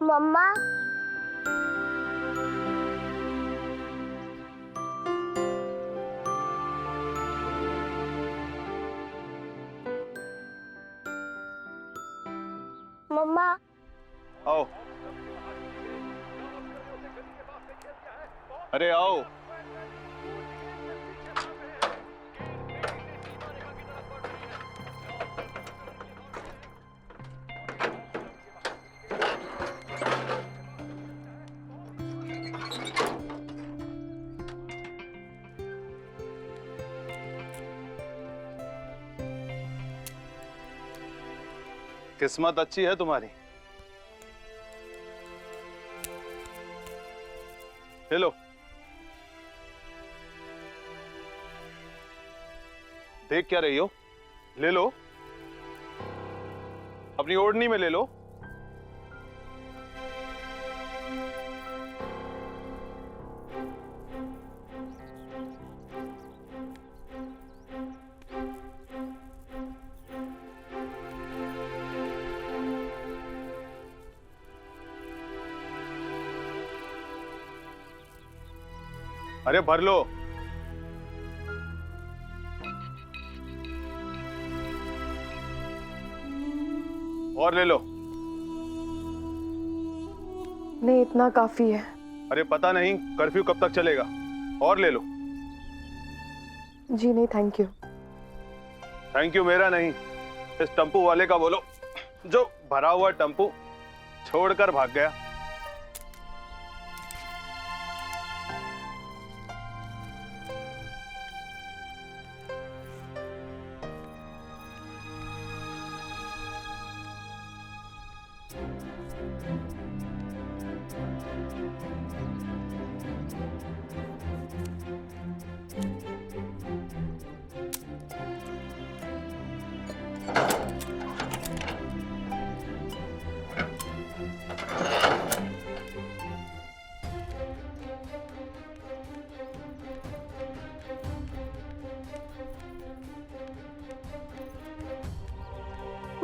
मम्मा मम्मा आओ। अरे आओ। किस्मत अच्छी है तुम्हारी। ले लो। देख क्या रही हो? ले लो, अपनी ओढ़नी में ले लो। अरे भर लो। और ले लो। नहीं, इतना काफी है। अरे पता नहीं कर्फ्यू कब तक चलेगा, और ले लो। जी नहीं, थैंक यू। थैंक यू मेरा नहीं, इस टम्पू वाले का बोलो जो भरा हुआ टम्पू छोड़कर भाग गया।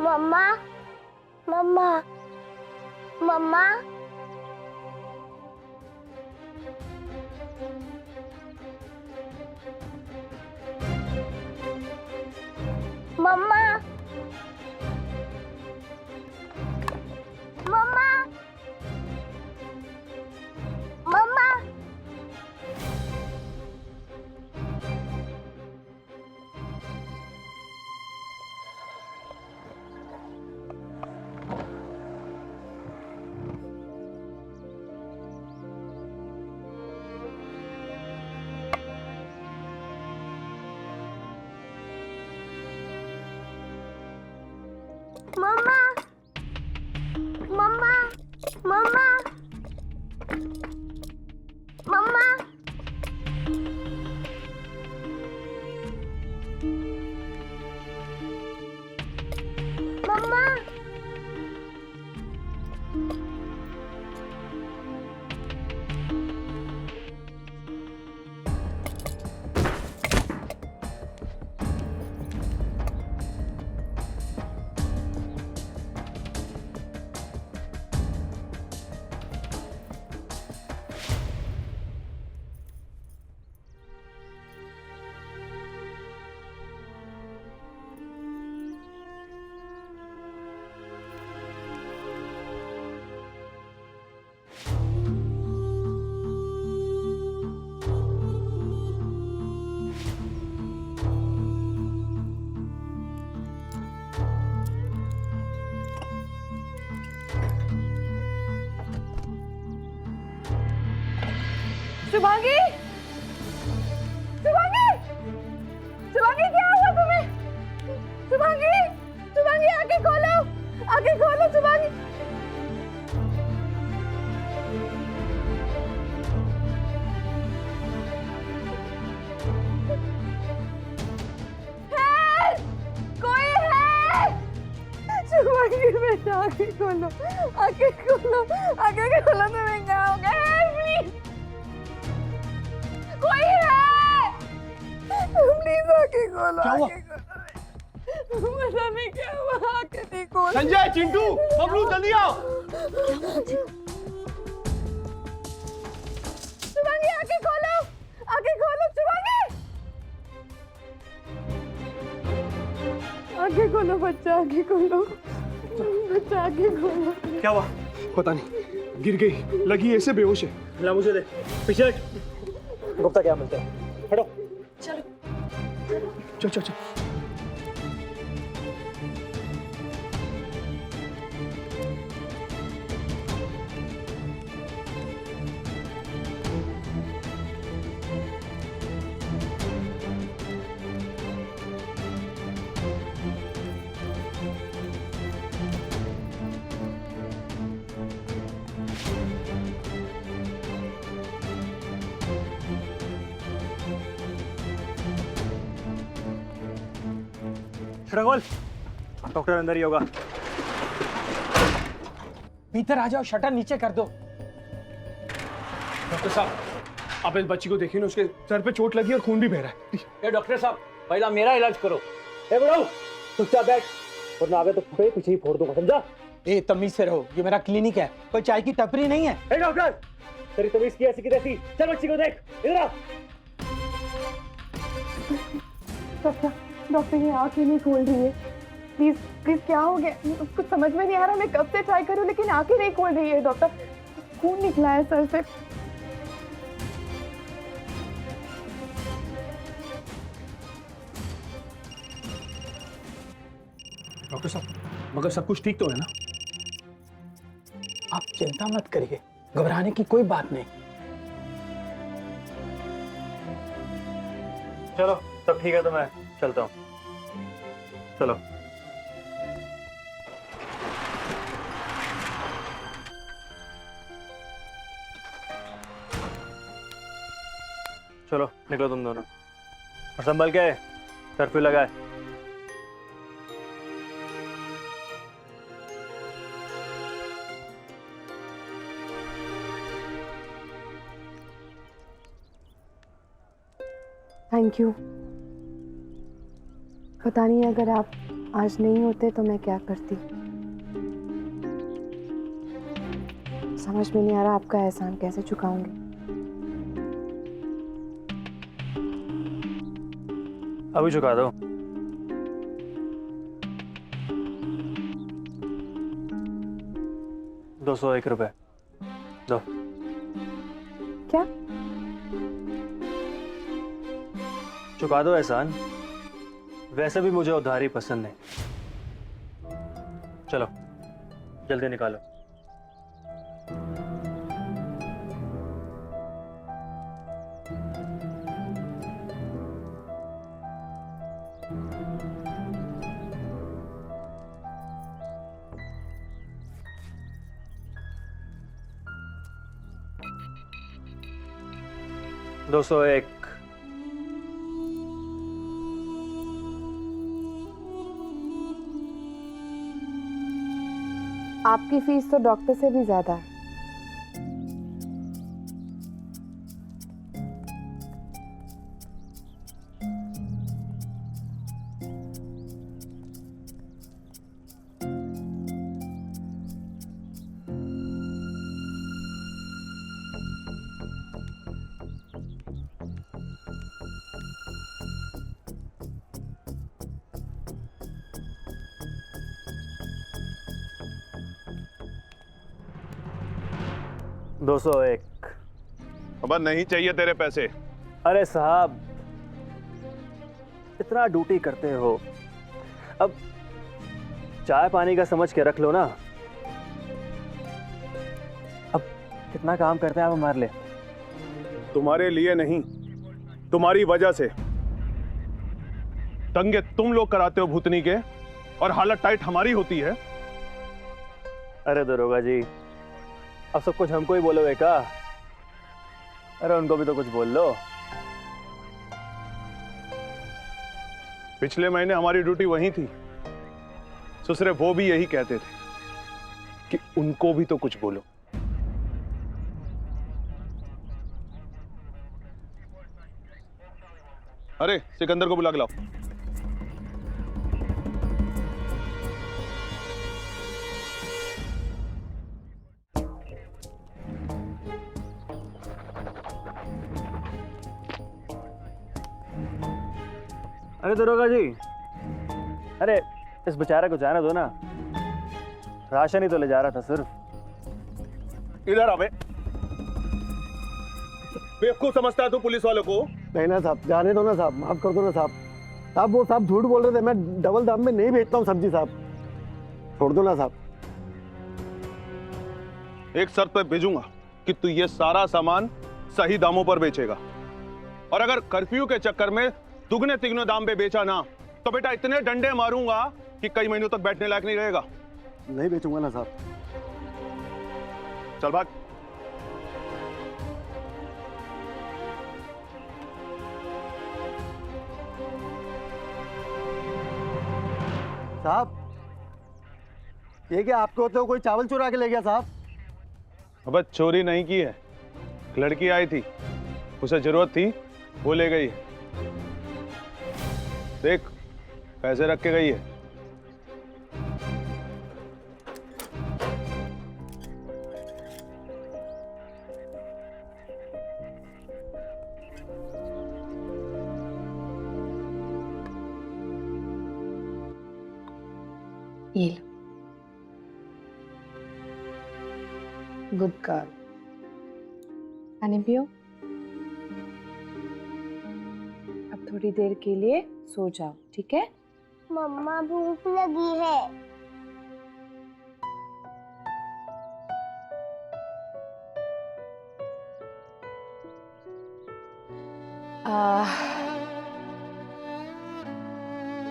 मम्मा मम्मा मम्मा मम्मा मम्मा मम्मा मम्मा मम्मा मम्मा मम्मा मम्मा शुभांगी, शुभांगी, शुभांगी क्या हुआ तुम्हें? शुभांगी, शुभांगी आंखें खोलो, आंखें खोलो शुभांगी। है, कोई है? शुभांगी बेटा आंखें खोलो, आंखें खोलो, आंखें खोलो, तुम्हें क्या हो गया? प्लीज कोई है? प्लीज आंखें खोलो, क्या हुआ? आंखें खोलो। पता नहीं क्या हुआ, आंखें नहीं खोल। संजय, चिंटू, बबलू, जल्दी आओ। शुभांगी आंखें खोलो, आंखें खोलो शुभांगी, आंखें खोलो बच्चा, आंखें खोलो बच्चा, आंखें खोलो। क्या हुआ? पता नहीं, गिर गई, लगी ऐसे बेहोश है। ला मुझे दे। पीछे गुप्ता, क्या मिलता है? हटो। चल चल चल। श्रवण, डॉक्टर अंदर ही होगा। भीतर आ जाओ, शटर नीचे कर दो। डॉक्टर साहब, आप इस बच्ची को देखिए ना, उसके सर पे चोट लगी और खून भी बह रहा है। ए डॉक्टर साहब, पहला मेरा इलाज करो। ए बड़ो, चुपचाप बैठ, वरना आगे तो फुटे पीछे ही फोड़ दूंगा, समझा? ए तमीज से रहो, ये मेरा क्लिनिक है, कोई चाय की टपरी नहीं है। ए डॉक्टर, तेरी तमीज की ऐसी की तैसी, चल बच्ची को देख, इधर आ। डॉक्टर ये आंखें नहीं खोल रही है, प्लीज प्लीज क्या हो गया? कुछ समझ में नहीं आ रहा, मैं कब से ट्राई करूं लेकिन आंखें नहीं खोल रही है डॉक्टर, खून निकला है सर से। डॉक्टर साहब, मगर सब कुछ ठीक तो है ना? आप चिंता मत करिए, घबराने की कोई बात नहीं। चलो, सब ठीक है तो मैं चलता हूँ। चलो। चलो निकलो तुम दोनों, और संभल के, कर्फ्यू लगाए। Thank you. पता नहीं अगर आप आज नहीं होते तो मैं क्या करती, समझ में नहीं आ रहा आपका एहसान कैसे चुकाऊंगी। अभी चुका दो। ₹201 दो। क्या? चुका दो एहसान, वैसे भी मुझे उधारी पसंद नहीं। चलो जल्दी निकालो। $201। आपकी फीस तो डॉक्टर से भी ज्यादा है। $201। अब नहीं चाहिए तेरे पैसे। अरे साहब, इतना ड्यूटी करते हो, अब चाय पानी का समझ के रख लो ना। अब कितना काम करते हैं आप हमारे लिए। तुम्हारे लिए नहीं, तुम्हारी वजह से। दंगे तुम लोग कराते हो भूतनी के, और हालत टाइट हमारी होती है। अरे दरोगा जी, अब सब कुछ हमको ही बोलोगे क्या? अरे उनको भी तो कुछ बोल लो। पिछले महीने हमारी ड्यूटी वहीं थी, ससुरे वो भी यही कहते थे कि उनको भी तो कुछ बोलो। अरे सिकंदर को बुला के लाओ। अरे दरोगा जी, अरे इस बेचारे को जाने दो ना, राशन ही तो ले जा रहा था सिर्फ। इधर आ बे। बेवकूफ समझता है तू पुलिस वालों को? नहीं ना साहब, जाने दो ना साहब, माफ कर दो ना साहब। साहब वो साहब झूठ बोल रहे थे, मैं डबल दाम में नहीं बेचता हूँ सब्जी साहब, छोड़ दो ना साहब। एक शर्त पे भेजूंगा कि तू ये सारा सामान सही दामों पर बेचेगा, और अगर कर्फ्यू के चक्कर में दुगने तिगने दाम पे बेचा ना तो बेटा इतने डंडे मारूंगा कि कई महीनों तक बैठने लायक नहीं रहेगा। नहीं बेचूंगा ना साहब। चल भाग। साहब ये क्या आपको तो कोई चावल चुरा के ले गया साहब? अब चोरी नहीं की है, लड़की आई थी, उसे जरूरत थी, वो ले गई। देख पैसे रख के गई है। ये लो। Good girl. पानी पियो। अब थोड़ी देर के लिए सो जाओ, ठीक है? मम्मा भूख लगी है।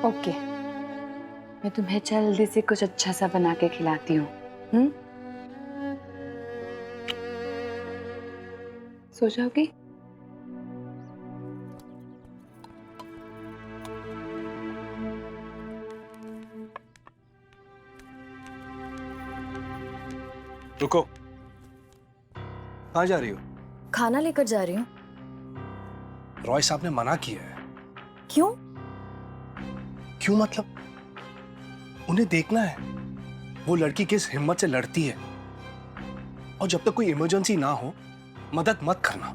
ओके, मैं तुम्हें जल्दी से कुछ अच्छा सा बना के खिलाती हूँ। सो जाओगी? रुको, कहाँ जा रही हो? खाना लेकर जा रही हूँ। रॉय साहब ने मना किया है। क्यों? क्यों मतलब? उन्हें देखना है वो लड़की किस हिम्मत से लड़ती है, और जब तक कोई इमरजेंसी ना हो मदद मत करना।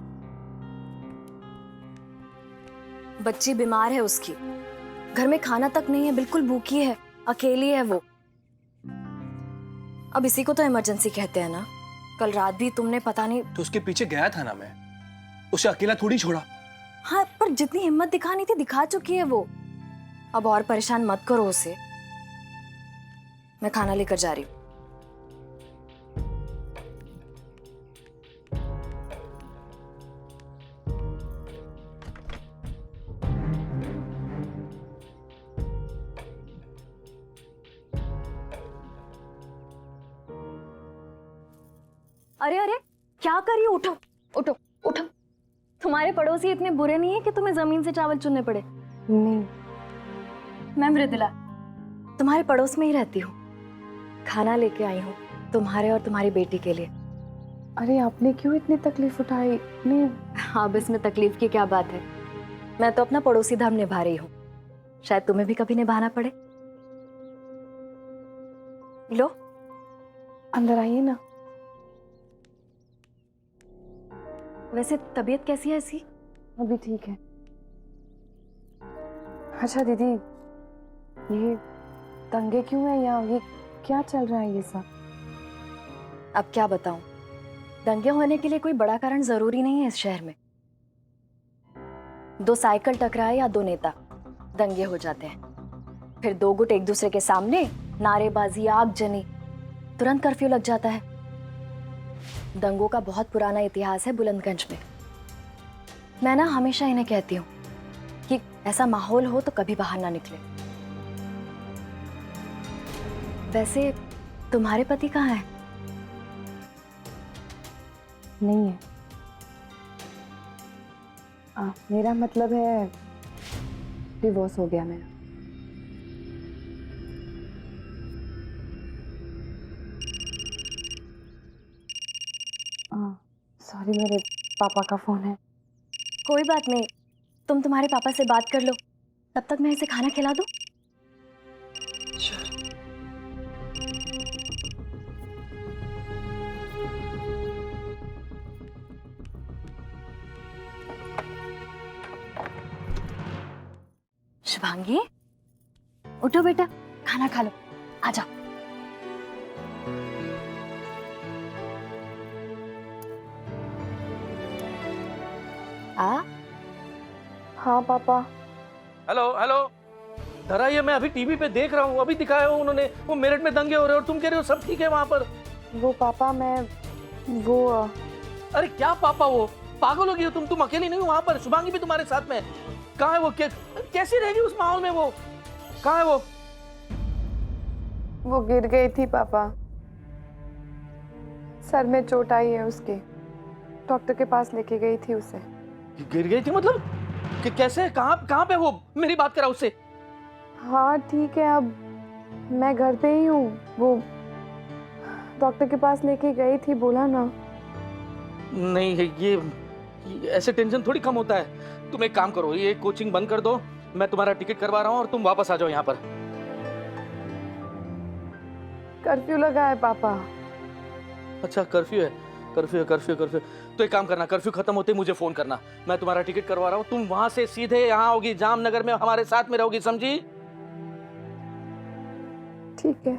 बच्ची बीमार है उसकी, घर में खाना तक नहीं है, बिल्कुल भूखी है, अकेली है वो। अब इसी को तो इमरजेंसी कहते हैं ना। कल रात भी तुमने पता नहीं। तो उसके पीछे गया था ना मैं, उसे अकेला थोड़ी छोड़ा। हाँ, पर जितनी हिम्मत दिखानी थी दिखा चुकी है वो। अब और परेशान मत करो उसे। मैं खाना लेकर जा रही हूँ। अरे अरे, क्या कर रही हो? उठो उठो उठो। तुम्हारे पड़ोसी इतने बुरे नहीं है कि तुम्हें जमीन से चावल चुनने पड़े। नहीं। मैं मृदुला, तुम्हारे पड़ोस में ही रहती हूँ। खाना लेके आई हूँ तुम्हारे और तुम्हारी बेटी के लिए। अरे आपने क्यों इतनी तकलीफ उठाई? नहीं। हाँ, अब इसमें तकलीफ की क्या बात है? मैं तो अपना पड़ोसी धर्म निभा रही हूँ, शायद तुम्हें भी कभी निभाना पड़े। लो, अंदर आइए ना। वैसे तबीयत कैसी है ऐसी? अभी ठीक है। अच्छा दीदी, ये दंगे क्यों है यहाँ? ये क्या चल रहा है ये सब? अब क्या बताऊं, दंगे होने के लिए कोई बड़ा कारण जरूरी नहीं है इस शहर में। दो साइकिल टकराए या दो नेता, दंगे हो जाते हैं। फिर दो गुट एक दूसरे के सामने, नारेबाजी, आगजनी, तुरंत कर्फ्यू लग जाता है। दंगों का बहुत पुराना इतिहास है बुलंदगंज में। मैं ना हमेशा इन्हें कहती हूँ कि ऐसा माहौल हो तो कभी बाहर ना निकले। वैसे तुम्हारे पति कहाँ है? नहीं है। मेरा मतलब है डिवोर्स हो गया मेरा। सॉरी, मेरे पापा का फोन है। कोई बात नहीं, तुम तुम्हारे पापा से बात कर लो, तब तक मैं इसे खाना खिला दूं। शुभांगी, उठो बेटा, खाना खा लो, आ जाओ। हाँ पापा। हेलो हेलो धरा, ये मैं अभी टीवी पे देख रहा हूँ, अभी दिखाया हो उन्होंने, वो मेरठ में दंगे हो रहे हैं और तुम कह रहे हो सब ठीक है वहां पर। वो पापा मैं वो अरे क्या पापा, वो पागल हो गई हो तुम अकेली नहीं हो वहां पर, शुभांगी भी तुम्हारे साथ में। कहाँ है वो, कैसी रहेगी उस माहौल में, वो कहाँ है वो गिर गई थी पापा, सर में चोट आई है उसके, डॉक्टर के पास लेके गई थी उसे। गिर गई थी मतलब कैसे, कहाँ पे वो, मेरी बात करा उससे। हाँ ठीक है, अब मैं घर पे ही हूँ, वो डॉक्टर के पास लेके गई थी, बोला ना। नहीं ये ऐसे टेंशन थोड़ी कम होता है। तुम एक काम करो, ये कोचिंग बंद कर दो, मैं तुम्हारा टिकट करवा रहा हूँ और तुम वापस आ जाओ यहाँ पर। कर्फ्यू लगा है पापा। अच्छा कर्फ्यू है, कर्फ्यू। तो एक काम करना, कर्फ्यू खत्म होते ही मुझे फोन करना, मैं तुम्हारा टिकट करवा रहा हूँ, तुम वहां से सीधे यहाँ होगी, जामनगर में हमारे साथ में रहोगी, समझी? ठीक है।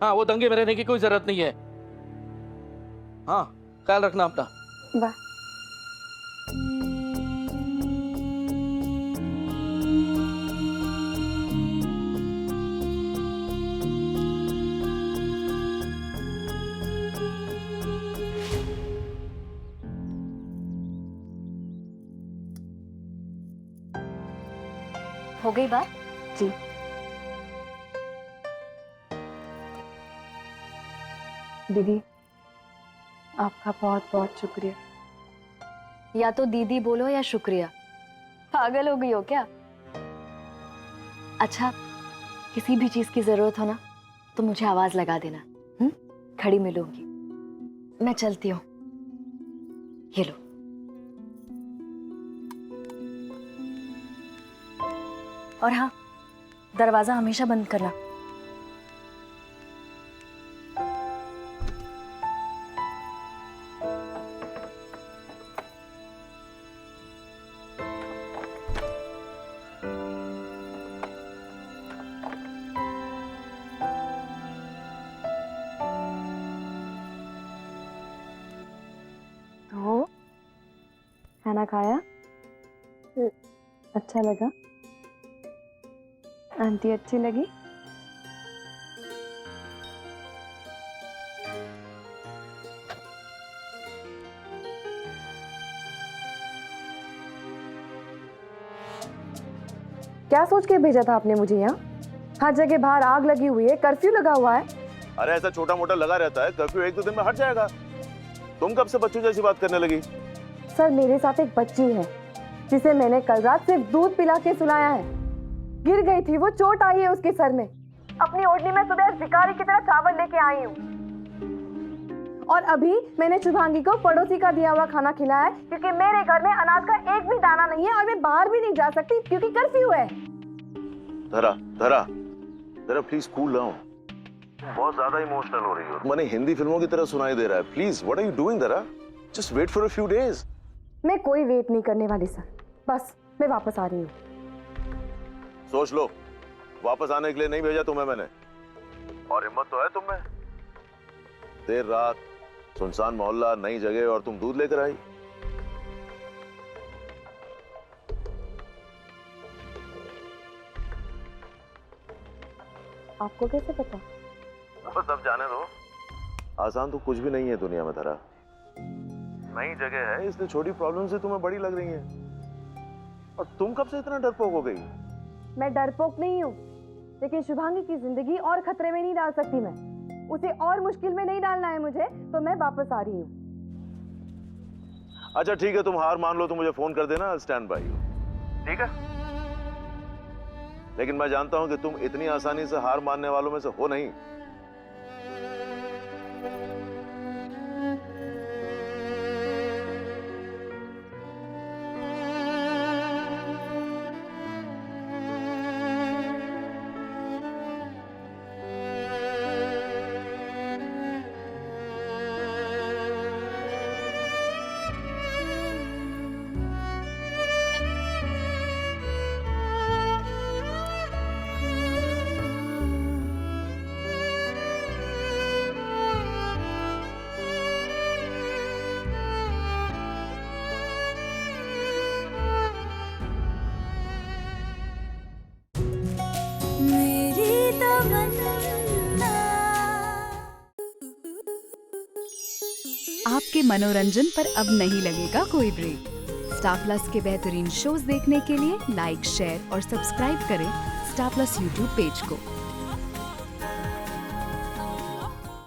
हाँ, वो दंगे में रहने की कोई जरूरत नहीं है। हाँ, ख्याल रखना अपना। बाय। हो गई बात? जी। दीदी, आपका बहुत बहुत शुक्रिया। या तो दीदी बोलो या शुक्रिया, पागल हो गई हो क्या? अच्छा, किसी भी चीज की जरूरत हो ना तो मुझे आवाज लगा देना, खड़ी मिलूंगी। मैं चलती हूँ, ये लो। और हाँ, दरवाजा हमेशा बंद करना। तो खाना खाया? अच्छा लगा? आंटी अच्छी लगी? क्या सोच के भेजा था आपने मुझे यहाँ? हर जगह बाहर आग लगी हुई है, कर्फ्यू लगा हुआ है। अरे ऐसा छोटा मोटा लगा रहता है, कर्फ्यू एक दो दिन में हट जाएगा। तुम कब से बच्चों जैसी बात करने लगी? सर, मेरे साथ एक बच्ची है जिसे मैंने कल रात सिर्फ दूध पिला के सुलाया है। गिर गई थी वो, चोट आई है उसके सर में। अपनी ओढ़नी में सुबह भिखारी की तरह चावल लेके आई हूँ, और अभी मैंने शुभांगी को पड़ोसी का दिया हुआ खाना खिलाया है, क्योंकि मेरे घर में अनाज का एक भी दाना नहीं है और मैं बाहर भी नहीं जा सकती क्योंकि कर्फ्यू है। धरा प्लीज कूल डाउन। बहुत ज्यादा इमोशनल हो रही हो। मैंने हिंदी फिल्मों की तरह सुनाई दे रहा है। Please, what are you doing Dhara? Just wait for a few days. मैं कोई वेट नहीं करने वाली सर, बस मैं वापस आ रही हूँ। सोच लो, वापस आने के लिए नहीं भेजा तुम्हें मैंने, और हिम्मत तो है तुम में। देर रात, सुनसान मोहल्ला, नई जगह, और तुम दूध लेकर आई। आपको कैसे पता? बस अब जाने दो। आसान तो कुछ भी नहीं है दुनिया में धरा। नई जगह है, इसलिए छोटी प्रॉब्लम से तुम्हें बड़ी लग रही है। और तुम कब से इतना डरपोक हो गई? मैं डरपोक नहीं हूँ, लेकिन शुभांगी की जिंदगी और खतरे में नहीं डाल सकती मैं। उसे और मुश्किल में नहीं डालना है मुझे, तो मैं वापस आ रही हूँ। अच्छा ठीक है, तुम हार मान लो तो मुझे फोन कर देना, स्टैंड बाय यू। ठीक है? लेकिन मैं जानता हूं कि तुम इतनी आसानी से हार मानने वालों में से हो नहीं। आपके मनोरंजन पर अब नहीं लगेगा कोई ब्रेक। स्टार प्लस के बेहतरीन शोज देखने के लिए लाइक, शेयर और सब्सक्राइब करें स्टार प्लस यूट्यूब पेज को।